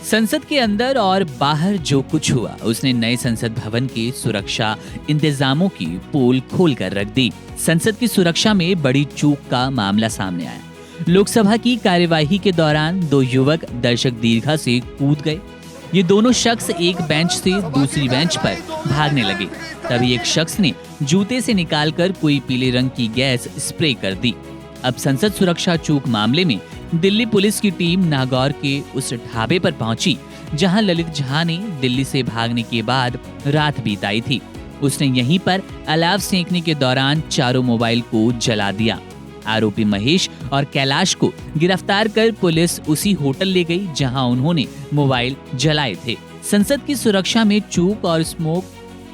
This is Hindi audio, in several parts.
संसद के अंदर और बाहर जो कुछ हुआ उसने नए संसद भवन के सुरक्षा इंतजामों की पोल खोल कर रख दी। संसद की सुरक्षा में बड़ी चूक का मामला सामने आया। लोकसभा की कार्यवाही के दौरान दो युवक दर्शक दीर्घा से कूद गए। ये दोनों शख्स एक बेंच से दूसरी बेंच पर भागने लगे। तभी एक शख्स ने जूते से निकालकर कोई पीले रंग की गैस स्प्रे कर दी। अब संसद सुरक्षा चूक मामले में दिल्ली पुलिस की टीम नागौर के उस ढाबे पर पहुंची जहां ललित झा ने दिल्ली से भागने के बाद रात बिताई थी। उसने यहीं पर अलाव सेंकने के दौरान चारों मोबाइल को जला दिया। आरोपी महेश और कैलाश को गिरफ्तार कर पुलिस उसी होटल ले गई जहां उन्होंने मोबाइल जलाए थे। संसद की सुरक्षा में चूक और स्मोक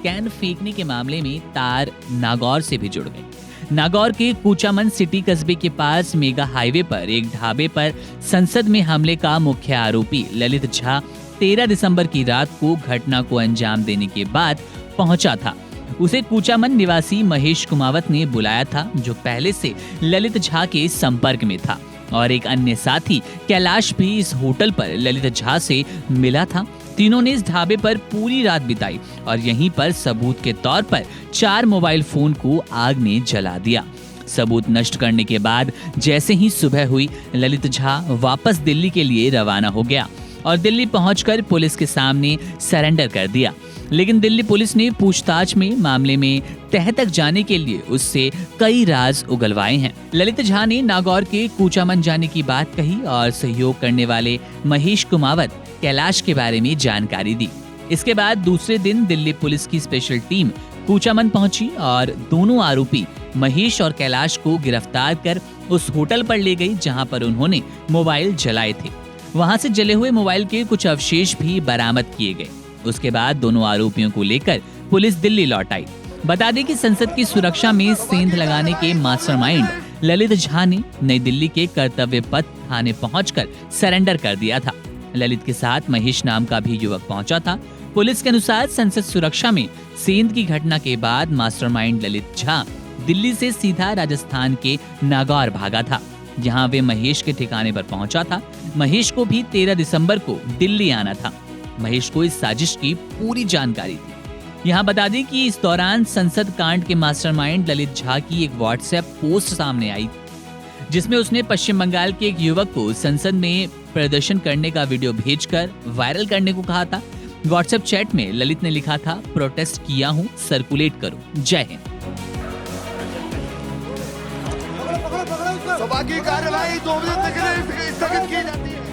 कैन फेंकने के मामले में तार नागौर से भी जुड़ गए। नागौर के कूचामन सिटी कस्बे के पास मेगा हाईवे पर एक ढाबे पर संसद में हमले का मुख्य आरोपी ललित झा 13 दिसंबर की रात को घटना को अंजाम देने के बाद पहुंचा था। उसे कूचामन निवासी महेश कुमावत ने बुलाया था, जो पहले से ललित झा के संपर्क में था, और एक अन्य साथी कैलाश भी इस होटल पर ललित झा से मिला था। तीनों ने इस ढाबे पर पूरी रात बिताई और यहीं पर सबूत के तौर पर 4 मोबाइल फोन को आग ने जला दिया। सबूत नष्ट करने के बाद जैसे ही सुबह हुई, ललित झा वापस दिल्ली के लिए रवाना हो गया और दिल्ली पहुंचकर पुलिस के सामने सरेंडर कर दिया। लेकिन दिल्ली पुलिस ने पूछताछ में मामले में तह तक जाने के लिए उससे कई राज उगलवाए हैं। ललित झा ने नागौर के कूचामन जाने की बात कही और सहयोग करने वाले महेश कुमावत कैलाश के बारे में जानकारी दी। इसके बाद दूसरे दिन दिल्ली पुलिस की स्पेशल टीम कूचामन पहुंची और दोनों आरोपी महेश और कैलाश को गिरफ्तार कर उस होटल पर ले गई जहां पर उन्होंने मोबाइल जलाए थे। वहां से जले हुए मोबाइल के कुछ अवशेष भी बरामद किए गए। उसके बाद दोनों आरोपियों को लेकर पुलिस दिल्ली लौट आई। बता दें कि संसद की सुरक्षा में सेंध लगाने के मास्टरमाइंड ललित झा ने नई दिल्ली के कर्तव्य पथ थाने पहुंचकर सरेंडर कर दिया था। ललित के साथ महेश नाम का भी युवक पहुंचा था। पुलिस के अनुसार संसद सुरक्षा में सेंध की घटना के बाद मास्टरमाइंड ललित झा दिल्ली से सीधा राजस्थान के नागौर भागा था। यहाँ वे महेश के ठिकाने पर पहुंचा था। महेश को भी 13 दिसंबर को दिल्ली आना था। महेश को इस साजिश की पूरी जानकारी थी। यहाँ बता दें कि इस दौरान संसद कांड के मास्टरमाइंड ललित झा की एक व्हाट्सएप पोस्ट सामने आई, जिसमें उसने पश्चिम बंगाल के एक युवक को संसद में प्रदर्शन करने का वीडियो भेजकर वायरल करने को कहा था। व्हाट्सएप चैट में ललित ने लिखा था, प्रोटेस्ट किया हूँ, सर्कुलेट करो, जय हिंद। बाकी कार्रवाई 2 बजे तक स्थगित की जाती है।